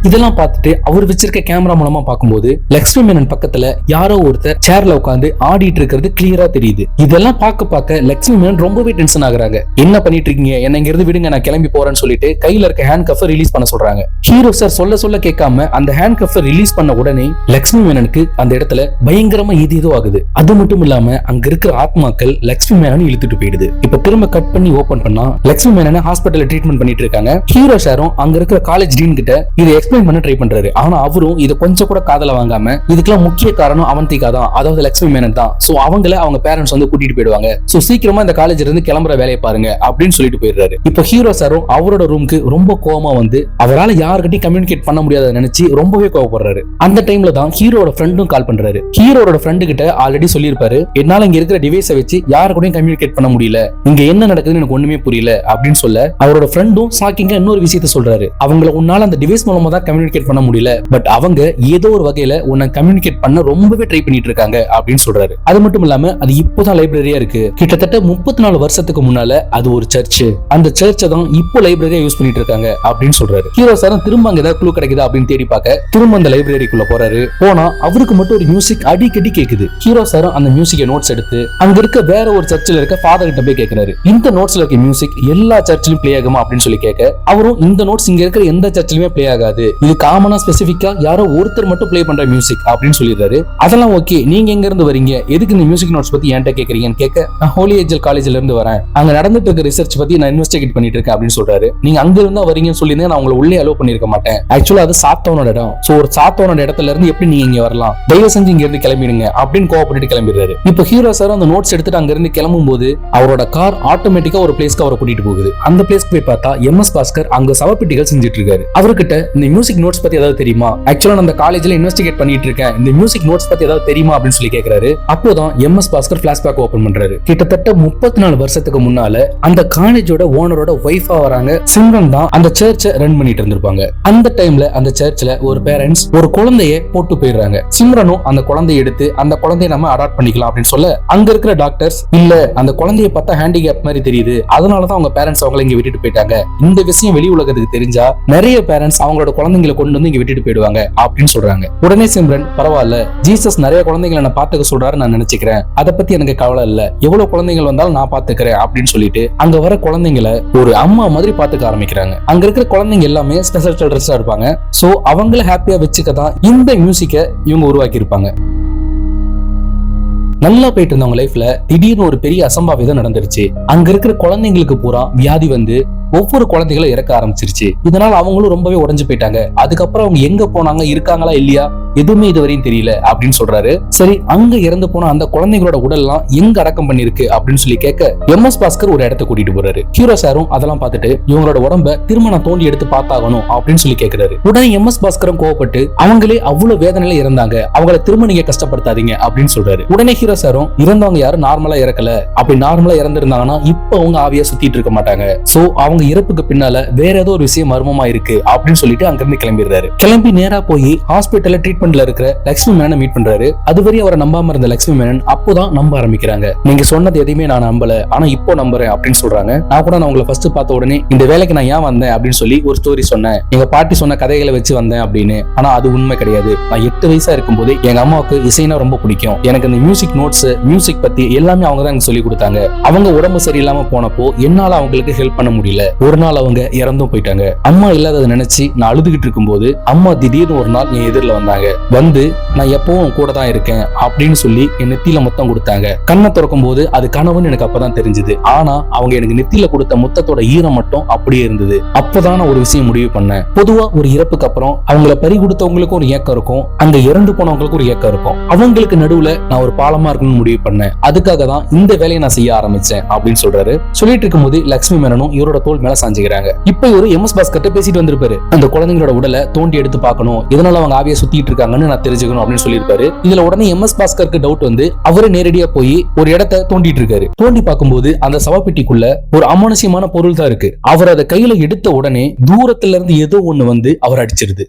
இதெல்லாம் பார்த்துட்டு அவர் வச்சிருக்க கேமரா மூலமா பார்க்கும்போது லக்ஷ்மி மேனன் பக்கத்துல யாரோ ஒருத்தர் சேர்ல உட்காந்து ஆடிட்டு இருக்கிறது கிளியரா தெரியுது. இதெல்லாம் பார்க்க லக்ஷ்மி மேனன் ரொம்பவே டென்ஷன் ஆகுறாங்க. என்ன பண்ணிட்டு இருக்கீங்க, என்ன இங்க இருந்து விடுங்க, நான் கிளம்பி போறேன்னு சொல்லிட்டு கையில இருக்க ஹேண்ட் கஃபை ரிலீஸ் பண்ண சொல்றாங்க. ஹீரோ சார் சொல்ல கேட்காம அந்த ஹேண்ட் கஃபை ரிலீஸ் பண்ண உடனே லக்ஷ்மி மேனனுக்கு அந்த இடத்துல பயங்கரமா ஏதோ ஆகுது. அது மட்டும் இல்லாம அங்க இருக்கிற ஆத்மாக்கள் லக்ஷ்மி மேனன் இழுத்துட்டு போயிடுது. இப்ப திரும்ப கட் பண்ணி ஓபன் பண்ணா லக்ஷ்மி மேனன் ஹாஸ்பிட்டல்ல ட்ரீட்மெண்ட் பண்ணிட்டு இருக்காங்க. ஹீரோ சாரும் அங்க இருக்கிற காலேஜ் டீன் கிட்ட இதை எக்ஸ்பிளைன் பண்ண ட்ரை பண்றாரு. ஆனா அவரும் இதை கொஞ்சம் கூட காதல வாங்காம இதுக்கெல்லாம் முக்கிய காரணம் அவந்திகா தான், அதாவது லக்ஷ்மி மேனன் தான். சோ அவங்கள அவங்க பேரண்ட்ஸ் வந்து கூட்டிட்டு போயிடுவாங்க. சோ சீக்கிரமா இந்த காலேஜ்ல இருந்து கிளம்புற வேலையை பாருங்க அப்படின்னு சொல்லிட்டு போயிடுறாரு. இப்போ ஹீரோ சாரும் அவரோட ரூமுக்கு ரொம்ப கோவமா வந்து அவரால் யாருக்கிட்டையும் கம்யூனிகேட் பண்ண முடியாத நினைச்சு ரொம்பவே கோவப்படுறாரு. அந்த டைம்ல தான் ஹீரோட ஃப்ரெண்டும் கால் பண்றாரு. ஹீரோட ஃப்ரெண்டு கிட்ட ஆல்ரெடி சொல்லியிருப்பாரு, என்னால இங்க இருக்கிற டிவைஸை வச்சு யாரு கூடயும் கம்யூனிகேட் பண்ண முடியல, இங்க என்ன நடக்குதுன்னு எனக்கு ஒண்ணுமே புரியல அப்படின்னு சொல்ல அவரோட ஃப்ரெண்டும் ஷாக்கிங்கா இன்னொரு விஷயத்த சொல்றாரு. அவங்கள உன்னால அந்த டிவைஸ் மூலமா தான் கம்யூனிகேட் பண்ண முடியல, பட் அவங்க ஏதோ ஒரு வகையில உன்னை கம்யூனிகேட் பண்ண ரொம்பவே ட்ரை பண்ணிட்டு இருக்காங்க அப்படின்னு சொல்றாரு. அது மட்டும் இல்லாம அது இப்போதான் லைப்ரரியா இருக்கு. கிட்டத்தட்ட 34 வருஷத்துக்கு முன்னால அது ஒரு சர்ச், அந்த சர்ச்சை தான் இப்போ லைப்ரரியா யூஸ் பண்ணிட்டு இருக்காங்க அப்படின்னு சொல்றாரு. ஹீரோ சார் திரும்ப அங்க ஏதாவது க்ளூ கிடைக்குதா அப்படின்னு தேடி பார்க்க திரும்ப அந்த லைப்ரரிக்குள்ள போறாரு. போனா அவருக்கு மட்டும் ஒரு மியூசிக் அடிக்கடி கேக்குது. ஹீரோ சார் அந்த மியூசிக்கை நோட்ஸ் எடுத்து அங்க இருக்க வேற ஒரு சர்ச்சில் இருக்க ஃபாதர் கிட்ட போய் கேட்கிறாரு, இந்த நோட்ஸ்ல இருக்க மியூசிக் எல்லா சர்ச்சிலும் பிளே ஆகுமா அப்படின்னு சொல்லி கேட்க அவரும் இந்த நோட்ஸ் இங்க இருக்கிற எந்த சர்ச்சிலுமே பிளே ஆகாது, இது காமனா ஸ்பெசிபிக்கா யாரோ ஒருத்தர் மட்டும் பிளே பண்ற மியூசிக் அப்படின்னு சொல்லிடுறாரு. அதெல்லாம் ஓகே, நீங்க எங்க இருந்து வரீங்க, எதுக்கு இந்த மியூசிக் நோட்ஸ் பத்தி என்கிட்ட கேக்குறீங்கன்னு கேட்க, நான் ஹோலி ஏஞ்சல் காலேஜ்ல இருந்து வரேன், அங்க நடந்துட்டு இருக்க ரிசர்ச் பத்தி நான் இன்வெஸ்டிகேட் பண்ணிட்டு இருக்கேன் அப்படின்னு சொல்றாரு. நீங்க அங்க இருந்தா வரீங்கன்னு சொல்லியிருந்தேன், நான் உங்களை உள்ளே அலோவ் பண்ணிருக்க மாட்டேன். ஆக்சுவலா அது சாத்தவனோட இடம். சோ ஒரு சாத்தவனோட இடத்துல இருந்து எப்படி நீங்க இங்க வரலாம், தயவு செஞ்சு இங்க இருந்து கிளம்பிடுங்க அப்படின்னு கோவப்பட்டு கிளம்பிடுறாரு. இப்போ ஹீரோ சார் அந்த நோட்ஸ் எடுத்துட்டு அங்க இருந்து கிளம்பும் போது அவரோட கார் ஆட்டோமேட்டிக்கா ஒரு பிளேஸ்க்கு அவரை கூட்டிட்டு போகுது. அந்த பிளேஸ்க்கு போய் பார்த்தா எம்எஸ் பாஸ்கர் அங்க சவப்பெட்டிகள் செஞ்சுட்டு இருக்காரு. அவர்கிட்ட இந்த மியூசிக் நோட்ஸ் பத்தி ஏதாவது தெரியுமா, ஆக்சுவலா நான் அந்த காலேஜ்ல இன்வெஸ்டிகேட் பண்ணிட்டு இருக்கேன், இந்த மியூசிக் நோட்ஸ் பத்தி ஏதாவது தெரியுமா அப்படின்னு சொல்லி கேட்கிறாரு. அப்போதான் எம்எஸ் பாஸ்கர் பிளாஷ்பேக் ஓபன் பண்றாரு. கிட்டத்தட்ட 34 வருஷத்துக்கு முன்னால அந்த காலேஜோட ஓனரோட ஒய்ஃபா வராங்க சிம்ரன் தான் அந்த சர்ச்சை ரன் பண்ணிட்டு இருந்திருப்பாங்க. அந்த டைம்ல அந்த சர்ச்ல ஒரு பேரண்ட்ஸ் ஒரு குழந்தைய போட்டு போயிடுறாங்க. சிம்ரனும் அந்த குழந்தைய எடுத்து அந்த குழந்தைய நம்ம அடாப்ட் பண்ணிக்கலாம் அப்படின்னு சொல்ல அங்க இருக்கிற டாக்டர்ஸ் இல்ல அந்த குழந்தைய பார்த்தா ஹேண்டிகேப் மாதிரி தெரியுது, அதனாலதான் அவங்க பேரண்ட்ஸ் அவங்களை இங்க விட்டுட்டு போயிட்டாங்க, இந்த விஷயம் வெளி உலகத்துக்கு தெரிஞ்சா நிறைய பேரண்ட்ஸ் அவங்களோட குழந்தைங்களை கொண்டு வந்து இங்க விட்டுட்டு போயிடுவாங்க அப்படின்னு சொல்றாங்க. உடனே சிம்ரன், பரவாயில்ல, ஜீசஸ் நிறைய குழந்தைங்களை நான் பாத்துக்க சொல்றாரு, நான் நினைச்சுக்கிறேன், அதை பத்தி எனக்கு கவலை இல்ல, எவ்வளவு குழந்தைகள் வந்தாலும் நான் பாத்துக்கிறேன் அப்படின்னு சொல்லிட்டு அங்க வர குழந்தைங்களை ஒரு அம்மா மாதிரி பாத்துக்க ஆரம்பிக்கிறாங்க. அங்க இருக்கிற குழந்தைங்க எல்லாமே ஸ்பெஷல் சில்ட்ரன்ஸா இருப்பாங்க. சோ அவங்கள ஹாப்பியா வச்சுக்கதான் இந்த மியூசிக்கை இவங்க உருவாக்கி இருப்பாங்க. நல்லா போயிட்டு இருந்தவங்க லைஃப்ல திடீர்னு ஒரு பெரிய அசம்பாவிதம் நடந்துருச்சு. அங்க இருக்கிற குழந்தைங்களுக்கு பூரா வியாதி வந்து ஒவ்வொரு குழந்தைகளும் இறக்க ஆரம்பிச்சிருச்சு. இதனால அவங்களும் ரொம்பவே உடைஞ்சு போயிட்டாங்க. அதுக்கப்புறம் அவங்க எங்க போனாங்க, இருக்காங்களா இல்லையா, எதுவுமே இதுவரையும் தெரியல அப்படின்னு சொல்றாரு. சரி, அங்க இறந்து போன அந்த குழந்தைங்களோட உடல்லாம் எங்க அடக்கம் பண்ணிருக்கு அப்படின்னு சொல்லி கேட்க எம்எஸ் பாஸ்கர் ஒரு இடத்த கூட்டிட்டு போறாரு. ஹீரோ சாரும் அதெல்லாம் பார்த்துட்டு இவங்களோட உடம்ப திரும்ப நான் தோண்டி எடுத்து பார்த்தாகணும் அப்படின்னு சொல்லி கேட்கிறாரு. உடனே எம்எஸ் பாஸ்கரும் கோவப்பட்டு அவங்களே அவ்வளவு வேதனையில இறந்தாங்க, அவங்களை திரும்ப நீங்க கஷ்டப்படுத்தாதீங்க அப்படின்னு சொல்றாரு. உடனே ஹீரோ சாரும் இறந்தவங்க யாரும் நார்மலா இறக்கல, அப்படி நார்மலா இறந்திருந்தாங்கன்னா இப்ப அவங்க ஆவியா சுத்திட்டு இருக்க மாட்டாங்க, சோ அவங்க இறப்புக்கு பின்னால வேற ஏதோ ஒரு விஷயம் மர்மமா இருக்கு அப்படின்னு சொல்லிட்டு அங்கிருந்து கிளம்பிடுறாரு. கிளம்பி நேரா போய் ஹாஸ்பிட்டல்ல ட்ரீட்மெண்ட்ல இருக்கிற லக்ஷ்மி மேனனை மீட் பண்றாரு. அதுவரை அவரை நம்பாம இருந்த லக்ஷ்மி மேனன் அப்போதான் நம்ப ஆரம்பிக்கிறாங்க. நீங்க சொன்னது எதையுமே நான் நம்பல, ஆனா இப்போ நம்புறேன் அப்படின்னு சொல்றாங்க. நான் உங்களை ஃபர்ஸ்ட் பார்த்த உடனே இந்த வேலைக்கு நான் ஏன் வந்தேன் அப்படின்னு சொல்லி ஒரு ஸ்டோரி சொன்னேன், எங்க பாட்டி சொன்ன கதைகளை வச்சு வந்தேன் அப்படின்னு. ஆனா அது உண்மை கிடையாது. நான் 8 வயசா இருக்கும் போது எங்க அம்மாவுக்கு இசைனா ரொம்ப பிடிக்கும். எனக்கு இந்த மியூசிக் நோட்ஸ், மியூசிக் பத்தி எல்லாமே அவங்க தான் எனக்கு சொல்லி கொடுத்தாங்க. அவங்க உடம்பு சரியில்லாம போனப்போ என்னால அவங்களுக்கு ஹெல்ப் பண்ண முடியல. ஒரு நாள் அவங்க இறந்தும் போயிட்டாங்க. அம்மா இல்லாததை நினைச்சு நான் அழுதுகிட்டு இருக்கும் போது அம்மா திடீர்னு ஒரு நாள் என் எதிரில வந்தாங்க. வந்து நான் எப்பவும் கூட தான் இருக்கேன் அப்படின்னு சொல்லி என் நெத்தியில முத்தம் கொடுத்தாங்க. கண்ணை திறக்கும் போது அது கனவுன்னு எனக்கு அப்பதான் தெரிஞ்சது. ஆனா அவங்க எனக்கு நெத்தியில கொடுத்த முத்தத்தோட ஈரம் மட்டும் அப்படியே இருந்தது. அப்பதான் நான் ஒரு விஷயம் முடிவு பண்ணேன். பொதுவா ஒரு இறப்புக்கு அப்புறம் அவங்கள பறி கொடுத்தவங்களுக்கும் ஒரு ஏக்கம் இருக்கும், அங்க இறந்து போனவங்களுக்கும் ஒரு ஏக்கம் இருக்கும். அவங்களுக்கு நடுவுல நான் ஒரு பாலமா இருக்கணும்னு முடிவு பண்ணேன். அதுக்காக தான் இந்த வேலையை நான் செய்ய ஆரம்பிச்சேன் அப்படின்னு சொல்றாரு. சொல்லிட்டு இருக்கும் போது லக்ஷ்மி மேனனும் இவரோட தோல் மேல சாஞ்சுக்கிறாங்க. இப்ப இவரு எம்எஸ் பாஸ்கர் பேசிட்டு வந்திருப்பாரு. அந்த குழந்தைங்களோட உடலை தோண்டி எடுத்து பார்க்கணும், இதனால அவங்க ஆவியா சுத்திட்டு இருக்காங்கன்னு நான் தெரிஞ்சுக்கணும் அப்படின்னு சொல்லியிருப்பாரு. இதுல உடனே எம்எஸ் பாஸ்கருக்கு டவுட் வந்து அவரு நேரடியா போய் ஒரு இடத்தை தோண்டிட்டு இருக்காரு. தோண்டி பார்க்கும்போது அந்த சவப்பெட்டிக்குள்ள ஒரு அமானுஷ்யமான பொருள் தான் இருக்கு. அவர் அதை கையில எடுத்த உடனே தூரத்துல இருந்து ஏதோ ஒண்ணு வந்து அவர் அடிச்சிருது.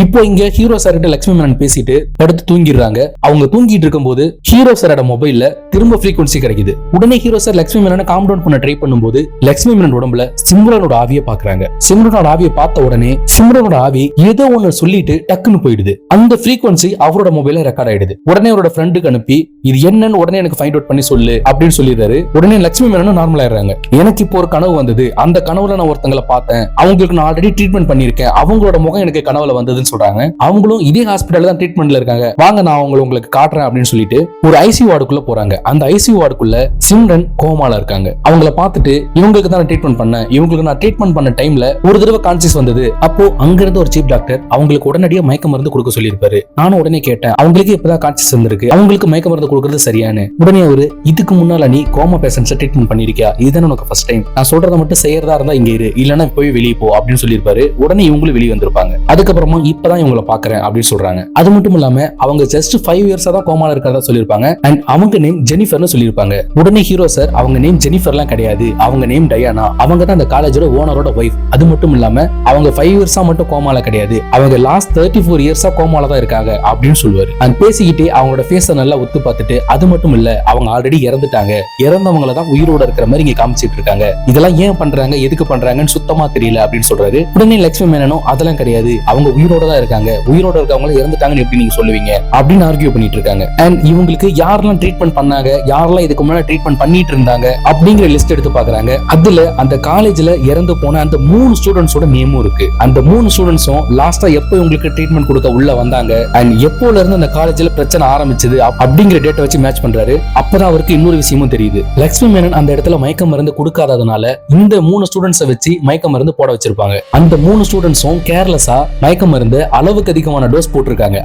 இப்போ இங்க ஹீரோ சார் கிட்ட லட்சுமி மேனன் பேசிட்டு படுத்து தூங்கிடுறாங்க. அவங்க தூங்கிட்டு இருக்கும்போது ஹீரோ சாரோட மொபைல்ல திரும்ப ஃப்ரீக்வன்சி கிடைக்குது. உடனே ஹீரோ சார் லட்சுமி மேனனை காம் டவுன் பண்ண ட்ரை பண்ணும்போது லட்சுமி மேனன் உடம்புல சிம்ரனோட ஆவியை பாக்குறாங்க. சிம்ரனோட ஆவியை பார்த்த உடனே சிம்ரனோட ஆவி ஏதோ ஒன்னு சொல்லிட்டு டக்குன்னு போயிடுது. அந்த ஃப்ரீக்வன்சி அவரோட மொபைல்ல ரெக்கார்ட் ஆயிடுது. உடனே அவரோட ஃப்ரெண்டுக்கு அனுப்பி இது என்னன்னு உடனே எனக்கு ஃபைண்ட் அவுட் பண்ணி சொல்லு அப்படின்னு சொல்லிடுறாரு. உடனே லட்சுமி மேனனும் நார்மல் ஆயிடுறாங்க. எனக்கு இப்போ ஒரு கனவு வந்தது, அந்த கனவுல நான் ஒருத்தங்களை பார்த்தேன், அவங்களுக்கு நான் ஆல்ரெடி ட்ரீட்மெண்ட் பண்ணிருக்கேன், அவங்களோட முகம் எனக்கு கனவுல வந்ததுன்னு சொல்றாங்க. அவங்களும் இதே ஹாஸ்பிட்டல்ல தான் ட்ரீட்மெண்ட்ல இருக்காங்க, வாங்க நான் உங்களுக்கு காட்டுறேன் அப்படின்னு சொல்லிட்டு ஒரு ஐசியூ வார்டுக்குள்ள போறாங்க. அந்த ஐசியூ வார்டுக்குள்ள சிம்ரன் கோமால இருக்காங்க. அவங்கள பார்த்துட்டு இவங்களுக்கு தான் ட்ரீட்மெண்ட் பண்ணேன், இவங்களுக்கு நான் ட்ரீட்மெண்ட் பண்ண டைம்ல ஒரு தடவை கான்சியஸ் வந்தது, அப்போ அங்க இருந்து ஒரு சீஃப் டாக்டர் அவங்களுக்கு உடனடியாக மயக்க மருந்து கொடுக்க சொல்லியிருப்பாரு. நானும் உடனே கேட்டேன், அவங்களுக்கு இப்பதான் கான்சியஸ் வந்திருக்கு, அவங்களுக்கு மயக்க மருந்து கொடுக்கறது சரியானு. உடனே அவரு, இதுக்கு முன்னால நீ கோமா பேஷண்ட்ஸ் ட்ரீட்மெண்ட் பண்ணிருக்கியா, இதுதான் உனக்கு ஃபர்ஸ்ட் டைம், நான் சொல்றத மட்டும் செய்யறதா இருந்தா இங்க இரு, இல்லன்னா போய் வெளியே போ அப்படின்னு சொல்லியிருப்பாரு. உடனே இவங்களும் வெளியே வந்திருப்பாங்க. அதுக்கப்புறமா இப்பதான் இவங்களை பாக்குறேன் அப்படின்னு சொல்றாங்க. அது மட்டும் இல்லாம அவங்க ஜஸ்ட் 5 இயர்ஸா தான் கோமால இருக்கிறதா சொல்லியிருப்பாங்க. அண்ட் அவங்க நேம் ஜெனிஃபர்னு சொல்லியிருப்பாங்க. உடனே ஹீரோ சார், அவங்க நேம் ஜெனிஃபர்லாம் கிடையாது, அவங்க நேம் டயானா, அவங்க தான் அந்த காலேஜோட ஓனரோட ஒய்ஃப். அது மட்டும் இல்லாம அவங்க 5 இயர்ஸா மட்டும் கோமால கிடையாது, அவங்க லாஸ்ட் 34 இயர்ஸா கோமால தான் இருக்காங்க அப்படின்னு சொல்லுவாரு. அண்ட் பேசிக்கிட்டே அவங்களோட ஃபேஸை நல்லா ஒத்து பார்த்துட்டு, அது மட்டும் இல்ல அவங்க ஆல்ரெடி இறந்துட்டாங்க, இறந்தவங்களை தான் உயிரோட இருக்கிற மாதிரி இங்க காமிச்சிட்டு இருக்காங்க, இதெல்லாம் ஏன் பண்றாங்க எதுக்கு பண்றாங்கன்னு சுத்தமா தெரியல அப்படின்னு சொல்றாரு. உடனே லட்சுமி மேனனும் அதெல்லாம் கிடையாது, அவங்க உயிரோட தான் இருக்காங்க, உயிரோட இருக்கவங்க இறந்துட்டாங்கன்னு எப்படி நீங்க சொல்லுவீங்க அப்படின்னு ஆர்கியூ பண்ணிட்டு இருக்காங்க. அண்ட் இவங்களுக்கு யாரெல்லாம் ட்ரீட்மெண்ட் பண்ணாங்க, யாரெல்லாம் இதுக்கு முன்னாடி ட்ரீட்மெண்ட் பண்ணிட்டு இருந்தாங்க அப்படிங்கிற லிஸ்ட் எடுத்து பாக்குறாங்க. அதுல அந்த காலேஜ்ல இறந்து போன அந்த 3 ஸ்டூடெண்ட்ஸோட நேமும் இருக்கு. அந்த 3 ஸ்டூடெண்ட்ஸும் லாஸ்டா எப்போ உங்களுக்கு ட்ரீட்மெண்ட் கொடுக்க உள்ள வந்தாங்க அண்ட் எப்போல இருந்து அந்த காலேஜ்ல பிரச்சனை ஆரம்பிச்சது அப்படிங்கிற டேட்டை வச்சு மேட்ச் பண்றாரு. அப்பதான் அவருக்கு இன்னொரு விஷயமும் தெரியுது. லட்சுமி மேனன் அந்த இடத்துல மயக்க மருந்து கொடுக்காததுனால இந்த 3 ஸ்டூடெண்ட்ஸை வச்சு மயக்க மருந்து போட வச்சிருப்பாங்க. அந்த 3 ஸ்டூடெண்ட்ஸும் கேர்லெஸ்ஸா மயக்க மருந்து அளவுக்கு அதிகமான டோஸ் போட்டிருக்காங்க,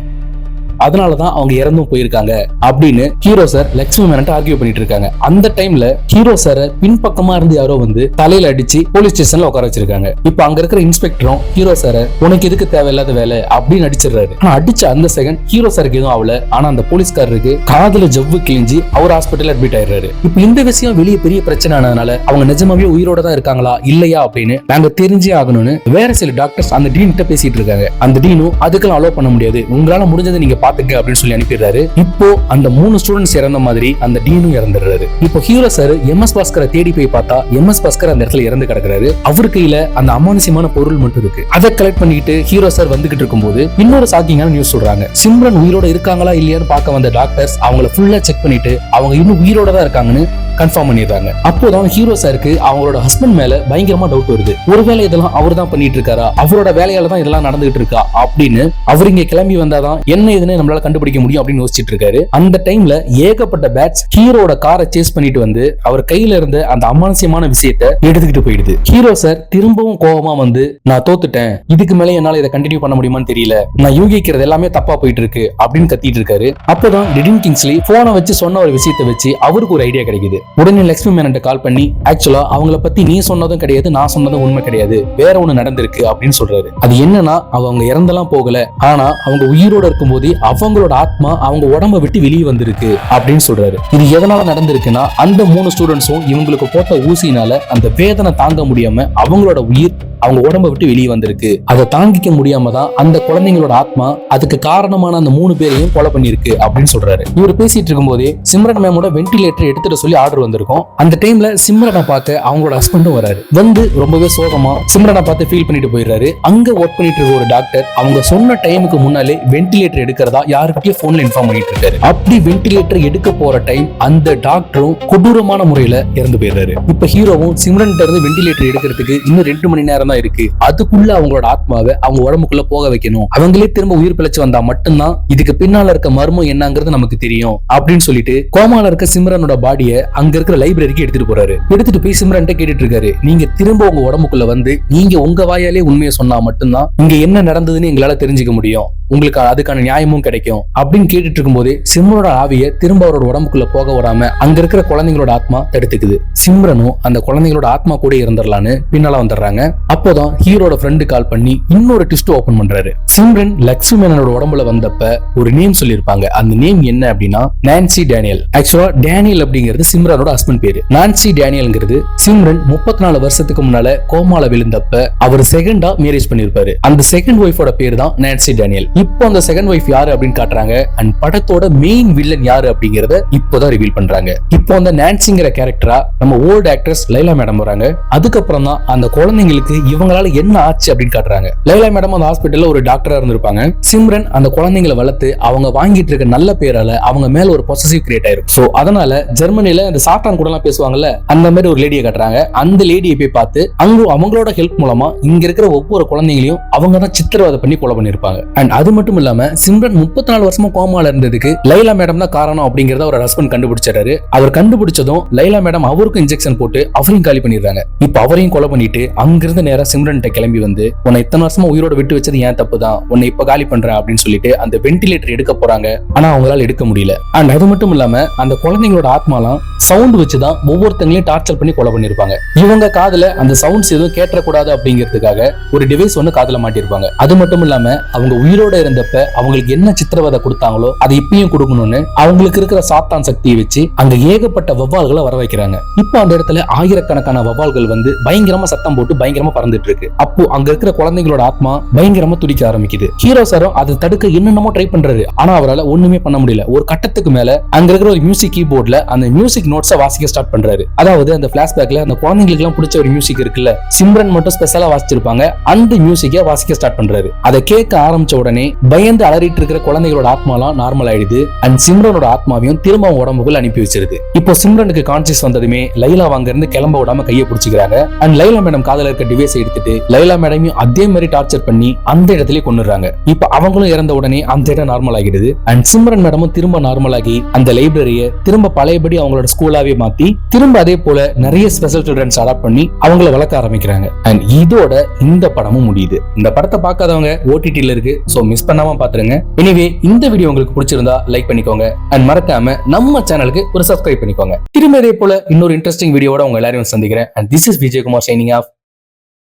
அதனாலதான் அவங்க இறந்தும் போயிருக்காங்க அப்படின்னு hero sir Lakshmi Menon argue பண்ணிட்டு இருக்காங்க. அந்த டைம்ல ஹீரோ சார் பின்பக்கமா இருந்து யாரோ வந்து தலையில அடிச்சு போலீஸ் ஸ்டேஷன்ல உட்கார வச்சிருக்காங்க. இப்ப அங்க இருக்கிற இன்ஸ்பெக்டரும் ஹீரோ சார உனக்கு எதுக்கு தேவையில்லாத வேலை அப்படின்னு அடிச்சிடுறாரு. ஆனா அடிச்ச அந்த செகண்ட் ஹீரோ சாருக்கு எதுவும் ஆகல. ஆனா அந்த போலீஸ்காரருக்கு காதுல ஜவ்வு கிழிஞ்சி அவர் ஹாஸ்பிட்டல் அட்மிட் ஆயிடுறாரு. இப்ப இந்த விஷயம் வெளியே பெரிய பிரச்சனை ஆனதுனால அவங்க நிஜமாவே உயிரோட தான் இருக்காங்களா இல்லையா அப்படின்னு நாங்க தெரிஞ்சே ஆகணும்னு வேற சில டாக்டர்ஸ் அந்த டீன் கிட்ட பேசிட்டு இருக்காங்க. அந்த டீனும் அதுக்கெல்லாம் அலோவ் பண்ண முடியாது, உங்களால முடிஞ்சதை நீங்க பாத்துக்க அப்படின்னு சொல்லி அனுப்பிடுறாரு. இப்போ அந்த 3 ஸ்டூடெண்ட்ஸ் இறந்த மாதிரி அந்த டீனும் இறந்துடுறாரு. இப்போ ஹீரோ சார் எம்எஸ் பாஸ்கரை தேடி போய் பார்த்தா எம்எஸ் பாஸ்கர் அந்த இடத்துல இறந்து கிடக்குறாரு. அவர் கையில அந்த அமானுஷ்யமான பொருள் மட்டும் இருக்கு. அதை கலெக்ட் பண்ணிட்டு ஹீரோ சார் வந்துகிட்டு இருக்கும்போது இன்னொரு ஷாக்கிங்கான நியூஸ் சொல்றாங்க. சிம்ரன் உயிரோட இருக்காங்களா இல்லையான்னு பார்க்க வந்த டாக்டர்ஸ் அவங்கள ஃபுல்லா செக் பண்ணிட்டு அவங்க இன்னும் உயிரோட தான் இருக்காங்கன்னு கன்ஃபார்ம் பண்ணிடுறாங்க. அப்போதான் ஹீரோ சாருக்கு அவங்களோட ஹஸ்பண்ட் மேல பயங்கரமா டவுட் வருது. ஒருவேளை இதெல்லாம் அவர் தான் பண்ணிட்டு இருக்காரா, அவரோட வேலையால தான் இதெல்லாம் நடந்துகிட்டு இருக்கா அப்படின்னு அவர் இங்க கிளம்பி வந்தாதான் என்ன இதுன்னு நம்மளால கண்டுபிடிக்க முடியும் அப்படின்னு யோசிச்சுட்டு இருக்காரு. அந்த டைம்ல ஏகப்பட்ட பேட்ஸ் ஹீரோட காரை சேஸ் பண்ணிட்டு வந்து அவர் கையில இருந்த அந்த அமானுஷ்யமான விஷயத்தை எடுத்துக்கிட்டு போயிடுது. ஹீரோ சார் திரும்பவும் கோபமா வந்து நான் தோத்துட்டேன், இதுக்கு மேல என்னால இதை கண்டினியூ பண்ண முடியுமான்னு தெரியல, நான் யூகிக்கிறது எல்லாமே தப்பா போயிட்டு இருக்கு அப்படின்னு கத்திட்டு இருக்காரு. அப்போதான் டிடின் கிங்ஸ்லி போனை வச்சு சொன்ன ஒரு விஷயத்தை வச்சு அவருக்கு ஒரு ஐடியா கிடைக்குது. உடனே லட்சுமி மேனன் கால் பண்ணி ஆக்சுவலா அவங்கள பத்தி நீ சொன்னதும் கிடையாது நான் சொன்னதும் உண்மை கிடையாது, வேற ஒண்ணு நடந்திருக்கு அப்படின்னு சொல்றாரு. அது என்னன்னா அவங்க இறந்தெல்லாம் போகல, ஆனா அவங்க உயிரோட இருக்கும் போது அவங்களோட ஆத்மா அவங்க உடம்ப விட்டு வெளியே வந்திருக்கு அப்படின்னு சொல்றாரு. இது எதனால நடந்திருக்குன்னா அந்த 3 ஸ்டூடெண்ட்ஸும் இவங்களுக்கு போட்ட ஊசினால அந்த வேதனை தாங்க முடியாம அவங்களோட உயிர் அவங்க உடம்ப விட்டு வெளியே வந்திருக்கு. அதை தாங்கிக்க முடியாம தான் அந்த குழந்தைங்களோட ஆத்மா அதுக்கு காரணமான அந்த 3 பேரையும் கொலை பண்ணிருக்கு அப்படின்னு சொல்றாரு. இவர் பேசிட்டு இருக்கும் போதே சிம்ரன் மேமோட வென்டிலேட்டர் எடுத்துட்டு சொல்லி ஆர்டர் வந்திருக்கும். அந்த டைம்ல சிம்ரனை பார்க்க அவங்களோட ஹஸ்பண்டும் வராரு. வந்து ரொம்பவே சோகமா சிம்ரனை பார்த்து ஃபீல் பண்ணிட்டு போயிடுறாரு. அங்க ஒர்க் பண்ணிட்டு இருக்க ஒரு டாக்டர் அவங்க சொன்ன டைமுக்கு முன்னாலே வென்டிலேட்டர் எடுக்கிறதா யாருக்கிட்டயும் போன்ல இன்ஃபார்ம் பண்ணிட்டு இருக்காரு. அப்படி வென்டிலேட்டர் எடுக்க போற டைம் அந்த டாக்டரும் கொடூரமான முறையில இறந்து போயிடுறாரு. இப்ப ஹீரோவும் சிம்ரன் இருந்து வென்டிலேட்டர் எடுக்கிறதுக்கு இன்னும் 2 மணி நேரம் தான் இருக்கு, அதுக்குள்ள அவங்களோட ஆத்மாவை அவங்க உடம்புக்குள்ள போக வைக்கணும், அவங்களே திரும்ப உயிர் பிழைச்சு வந்தா மட்டும்தான் இதுக்கு பின்னால இருக்க மர்மம் என்னங்கிறது நமக்கு தெரியும் அப்படின்னு சொல்லிட்டு கோமால இருக்க சிம்ரனோட பாடியை அங்க இருக்கிற லைப்ரரிக்கு எடுத்துட்டு போறாரு. எடுத்துட்டு போய் சிம்ரன் கேட்டுட்டு இருக்காரு, நீங்க திரும்ப உங்க உடம்புக்குள்ள வந்து நீங்க உங்க வாயாலே உண்மையை சொன்னா மட்டும்தான் இங்க என்ன நடந்ததுன்னு எங்களால தெரிஞ்சுக்க முடியும், உங்களுக்கு அதுக்கான நியாயமும் கிடைக்கும் அப்படின்னு கேட்டுட்டு இருக்கும்போது சிம்ரனோட ஆவியை திரும்ப அவரோட உடம்புக்குள்ள போக விடாம அங்க இருக்கிற குழந்தைங்களோட ஆத்மா தடுத்துக்குது. சிம்ரனும் அந்த குழந்தைங்களோட ஆத்மா கூட இருந்துடலான்னு பின்னால வந்துடுறாங்க. அப்போதான் ஹீரோட ஃப்ரெண்டு கால் பண்ணி இன்னொரு ட்விஸ்ட் ஓபன் பண்றாரு. சிம்ரன் லக்ஷ்மி மேனனோட உடம்புல வந்தப்ப ஒரு நேம் சொல்லியிருப்பாங்க. அந்த நேம் என்ன அப்படின்னா நான்சி டேனியல். ஆக்சுவலா டேனியல் அப்படிங்கிறது சிம்ரனோட ஹஸ்பண்ட் பேரு. நான்சி டேனியல்ங்கிறது சிம்ரன் 34 வருஷத்துக்கு முன்னால கோமால விழுந்தப்ப அவர் செகண்டா மேரேஜ் பண்ணிருப்பாரு. அந்த செகண்ட் ஒய்ஃபோட பேர் தான் நான்சி டேனியல். இப்போ அந்த செகண்ட் ஒய்ஃப் யாரு அப்படின்னு காட்டுறாங்க. அண்ட் படத்தோட மெயின் வில்லன் யாரு அப்படிங்கறத இப்போதான் ரிவீல் பண்றாங்க. இப்போ அந்த நான்சிங்கிற கேரக்டரா நம்ம ஓல்ட் ஆக்ட்ரஸ் லைலா மேடம் வராங்க. அதுக்கப்புறம் தான் அந்த குழந்தைங்களுக்கு இவங்களால என்ன ஆச்சு அப்படின்னு காட்டுறாங்க. லைலா மேடம் அந்த ஹாஸ்பிட்டல்ல ஒரு டாக்டரா இருந்திருப்பாங்க. சிம்ரன் அந்த குழந்தைங்களை வளர்த்து அவங்க வாங்கிட்டு இருக்க நல்ல பேரால அவங்க மேல ஒரு பொசசிவ் கிரியேட் ஆயிரும். சோ அதனால ஜெர்மனில அந்த சாத்தான் கூட எல்லாம் பேசுவாங்கல்ல, அந்த மாதிரி ஒரு லேடியை காட்டுறாங்க. அந்த லேடியை போய் பார்த்து அங்க அவங்களோட ஹெல்ப் மூலமா இங்க இருக்கிற ஒவ்வொரு குழந்தைங்களையும் அவங்க தான் சித்திரவதை பண்ணி கொலை பண்ணிருப்பாங்க. அண்ட் அது மட்டும் இல்லாம சிம்ரன் 34 வருஷமா கோமால இருந்ததுக்கு லைலா மேடம் தான் காரணம் அப்படிங்கறத அவர் ஹஸ்பண்ட் கண்டுபிடிச்சாரு. அவர் கண்டுபிடிச்சதும் லைலா மேடம் அவருக்கும் இன்ஜெக்ஷன் போட்டு அவரையும் காலி பண்ணிடுறாங்க. இப்ப அவரையும் கொலை பண்ணிட்டு அங்கிருந்து நேரா சிம்ரன் கிளம்பி வந்து உன்னை இத்தனை வருஷமா உயிரோட விட்டு வச்சது ஏன் தப்பு தான், உன்னை இப்ப காலி பண்றேன் அப்படின்னு சொல்லிட்டு அந்த வென்டிலேட்டர் எடுக்க போறாங்க. ஆனா அவங்களால எடுக்க முடியல. அண்ட் அது மட்டும் இல்லாம அந்த குழந்தைங்களோட ஆத்மாலாம் சவுண்ட் வச்சுதான் ஒவ்வொருத்தங்களையும் டார்ச்சர் பண்ணி கொலை பண்ணிருப்பாங்க. இவங்க காதுல அந்த சவுண்ட்ஸ் எதுவும் கேட்டக்கூடாது அப்படிங்கிறதுக்காக ஒரு டிவைஸ் ஒன்னு காதுல மாட்டிருப்பாங்க. அது மட்டும் இல்லாம அவங்க உயிரோட இருந்தப்ப அவங்களுக்கு என்ன சித்திரவதை கொடுத்தாங்களோ அதை இப்பயும் கொடுக்கணும்னு அவங்களுக்கு இருக்கிற சாத்தான் சக்தியை வச்சு அங்க ஏகப்பட்ட வவ்வால்களை வர வைக்கிறாங்க. இப்போ அந்த இடத்துல ஆயிரக்கணக்கான வவ்வால்கள் வந்து பயங்கரமா சத்தம் போட்டு பயங்கரமா பறந்துட்டு இருக்கு. அப்போ அங்க இருக்கிற குழந்தைங்களோட ஆத்மா பயங்கரமா துடிக்க ஆரம்பிக்குது. ஹீரோ சாரும் அதை தடுக்க என்னென்னமோ ட்ரை பண்றாரு. ஆனா அவரால் ஒண்ணுமே பண்ண முடியல. ஒரு கட்டத்துக்கு மேல அங்க இருக்கிற ஒரு மியூசிக் கீபோர்ட்ல அந்த மியூசிக் நோட்ஸை வாசிக்க ஸ்டார்ட் பண்றாரு. அதாவது அந்த பிளாஷ்பேக்ல அந்த குழந்தைங்களுக்கு எல்லாம் பிடிச்ச ஒரு மியூசிக் இருக்குல்ல, சிம்ரன் மட்டும் ஸ்பெஷலா வாசிச்சிருப்பாங்க. அந்த மியூசிக்கை வாசிக்க ஸ்டார்ட் பண்றாரு. அதை கேட்க ஆரம்பிச்ச உடனே பயந்து அலறிட்டு இருக்கிற குழந்தைகளோட ஆத்மாலாம் நார்மல் ஆயிடுது. அண்ட் சிம்ரனோட ஆத்மாவையும் திரும்ப உடம்புக்குள்ள அனுப்பி வச்சிருது. இப்போ சிம்ரனுக்கு கான்சியஸ் வந்ததுமே லைலா அங்க இருந்து கிளம்ப விடாம கையை பிடிச்சிக்கிறாங்க. அண்ட் லைலா மேடம் காதல இருக்க டிவைஸ் எடுத்துட்டு லைலா மேடமையும் அதே மாதிரி டார்ச்சர் பண்ணி அந்த இடத்துல கொன்னுறாங்க. இப்ப அவங்களும் இறந்த உடனே அந்த இடம் நார்மல் ஆகிடுது. அண்ட் சிம்ரன் மேடமும் திரும்ப நார்மல் ஆகி அந்த லைப்ரரியை திரும்ப பழையபடி அவங்களோட ஸ்கூலாவே மாத்தி திரும்ப அதே போல நிறைய ஸ்பெஷல் சில்ட்ரன்ஸ் அடாப்ட் பண்ணி அவங்கள வளர்க்க ஆரம்பிக்கிறாங்க. அண்ட் இதோட இந்த படமும் முடியுது. இந்த படத்தை பார்க்காதவங்க ஓடிடில இருக்கு, சோ மிஸ் பண்ணாம பாத்துருங்க. எனிவே இந்த வீடியோ உங்களுக்கு பிடிச்சிருந்தா லைக் பண்ணிக்கோங்க. அண்ட் மறக்காம நம்ம சேனலுக்கு ஒரு சப்ஸ்கிரைப் பண்ணிக்கோங்க. திரும்ப இதே போல இன்னொரு இன்ட்ரெஸ்டிங் வீடியோட உங்க எல்லாரையும் சந்திக்கிறேன். And this is Vijayakumar signing off.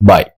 Bye.